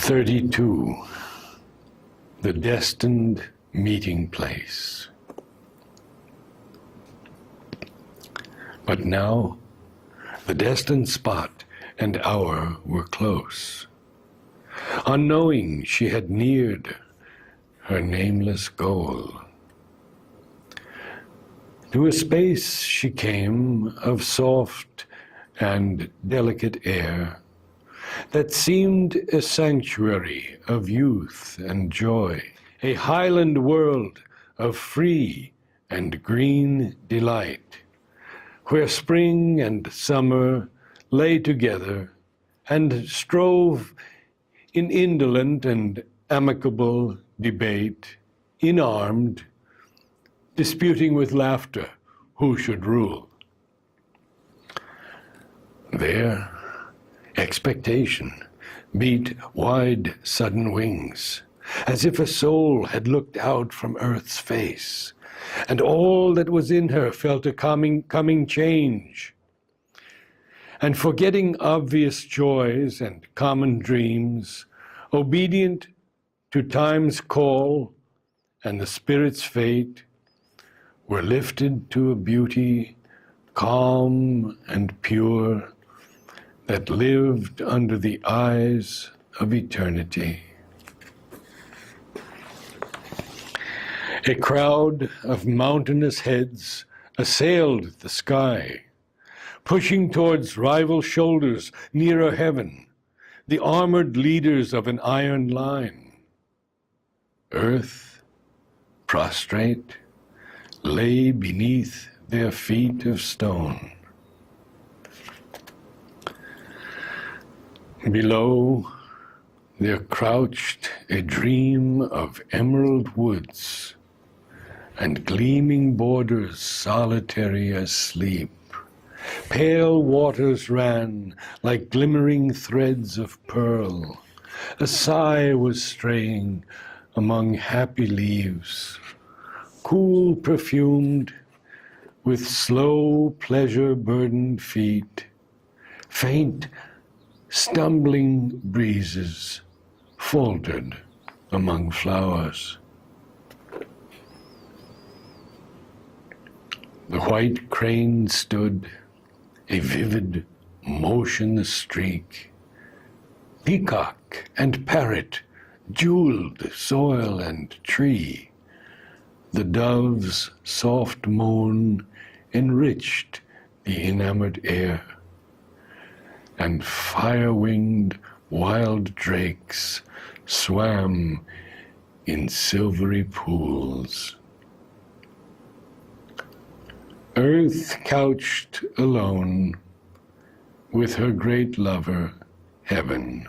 32. The Destined Meeting Place. But now, the destined spot and hour were close. Unknowing, she had neared her nameless goal. To a space she came of soft and delicate air that seemed a sanctuary of youth and joy, a highland world of free and green delight, where spring and summer lay together and strove in indolent and amicable debate, unarmed, disputing with laughter who should rule. There, expectation beat wide sudden wings, as if a soul had looked out from earth's face, and all that was in her felt a coming change. And forgetting obvious joys and common dreams, obedient to time's call and the spirit's fate, were lifted to a beauty calm and pure that lived under the eyes of eternity. A crowd of mountainous heads assailed the sky, pushing towards rival shoulders nearer heaven, the armored leaders of an iron line. Earth, prostrate, lay beneath their feet of stone. Below, there crouched a dream of emerald woods and gleaming borders solitary as sleep. Pale waters ran like glimmering threads of pearl. A sigh was straying among happy leaves, cool perfumed with slow pleasure-burdened feet. Faint stumbling breezes faltered among flowers. The white crane stood, a vivid, motionless streak. Peacock and parrot jeweled soil and tree. The dove's soft moan enriched the enamored air, and fire-winged wild drakes swam in silvery pools. Earth couched alone with her great lover, heaven,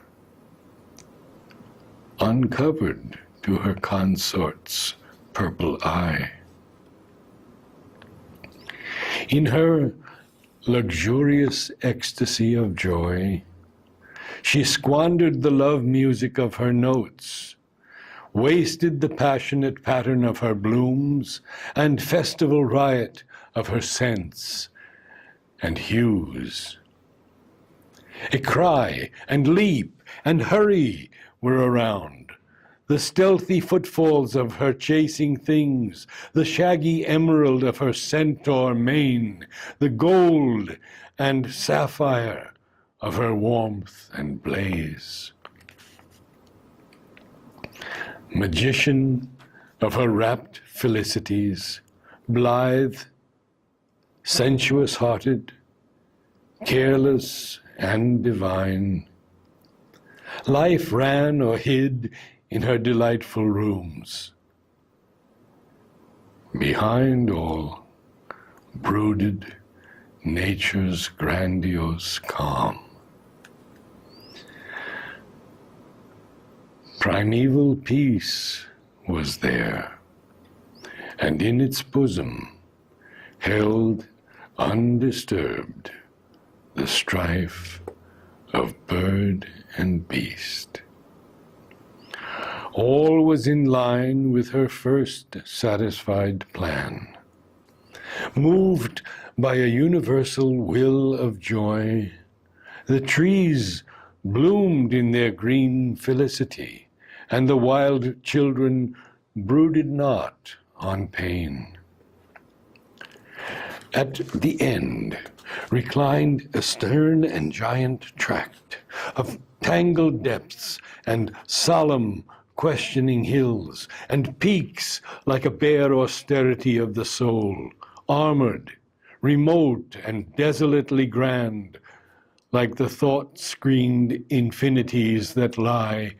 uncovered to her consort's purple eye. In her luxurious ecstasy of joy, she squandered the love music of her notes, wasted the passionate pattern of her blooms, and festival riot of her scents and hues. A cry and leap and hurry were around. The stealthy footfalls of her chasing things, the shaggy emerald of her centaur mane, the gold and sapphire of her warmth and blaze. Magician of her rapt felicities, blithe, sensuous-hearted, careless and divine, life ran or hid in her delightful rooms. Behind all brooded nature's grandiose calm. Primeval peace was there, and in its bosom held undisturbed the strife of bird and beast. All was in line with her first satisfied plan. Moved by a universal will of joy, the trees bloomed in their green felicity, and the wild children brooded not on pain. At the end reclined a stern and giant tract of tangled depths and solemn questioning hills, and peaks like a bare austerity of the soul, armored, remote and desolately grand, like the thought-screened infinities that lie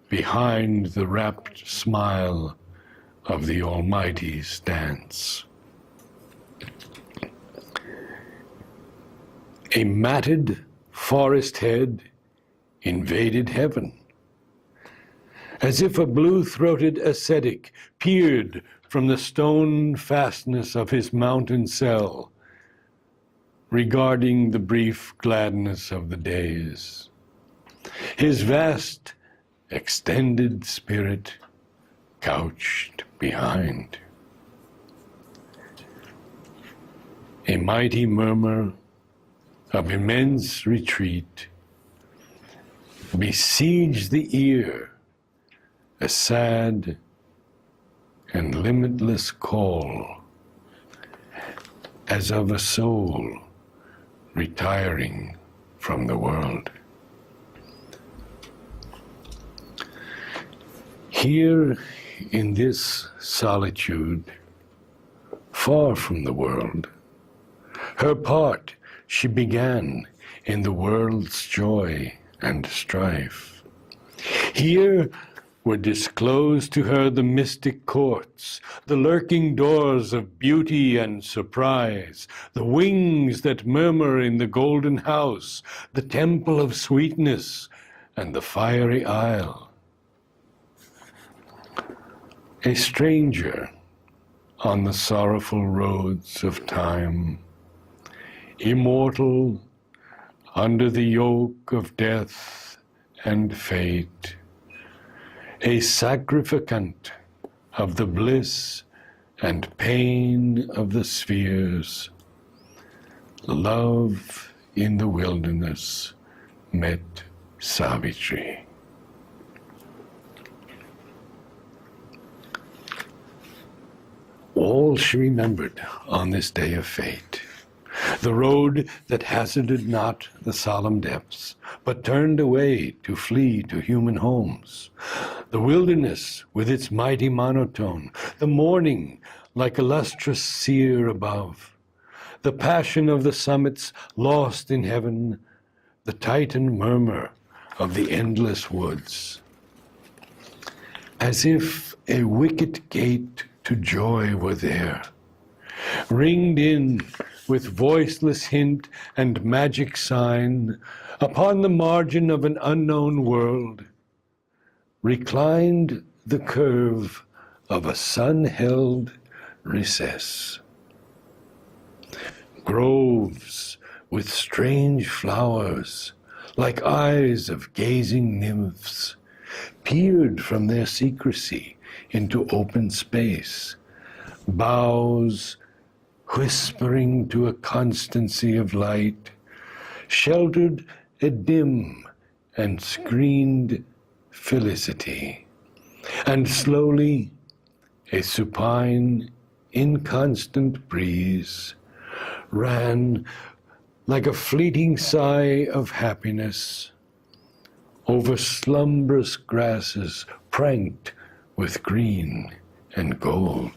behind the rapt smile of the Almighty's dance. A matted forest head invaded heaven, as if a blue-throated ascetic peered from the stone fastness of his mountain cell, regarding the brief gladness of the days. His vast, extended spirit couched behind. A mighty murmur of immense retreat besieged the ear, a sad and limitless call, as of a soul retiring from the world. Here in this solitude, far from the world, her part she began in the world's joy and strife. Here were disclosed to her the mystic courts, the lurking doors of beauty and surprise, the wings that murmur in the golden house, the temple of sweetness, and the fiery isle. A stranger on the sorrowful roads of time, immortal under the yoke of death and fate, a sacrificant of the bliss and pain of the spheres, love in the wilderness met Savitri. All she remembered on this day of fate, the road that hazarded not the solemn depths, but turned away to flee to human homes, the wilderness with its mighty monotone, the morning like a lustrous seer above, the passion of the summits lost in heaven, the titan murmur of the endless woods. As if a wicket gate to joy were there, ringed in with voiceless hint and magic sign, upon the margin of an unknown world, reclined the curve of a sun-held recess. Groves with strange flowers, like eyes of gazing nymphs, peered from their secrecy into open space, boughs whispering to a constancy of light, sheltered a dim and screened felicity, and slowly a supine, inconstant breeze ran like a fleeting sigh of happiness over slumbrous grasses pranked with green and gold.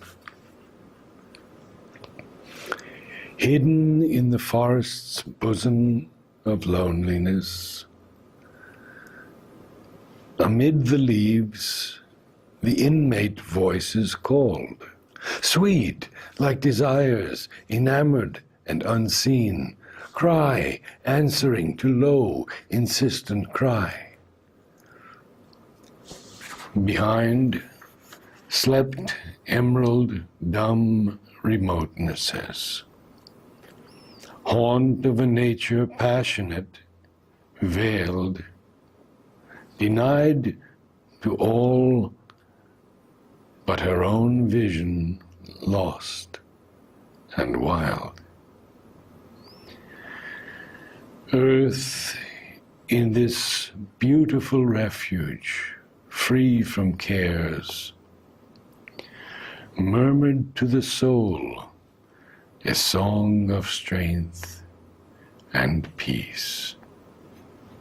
Hidden in the forest's bosom of loneliness, amid the leaves, the inmate voices called, sweet like desires enamored and unseen, cry answering to low, insistent cry. Behind slept emerald, dumb remotenesses, haunt of a nature passionate, veiled, denied to all but her own vision, lost and wild. Earth in this beautiful refuge, free from cares, murmured to the soul a song of strength and peace.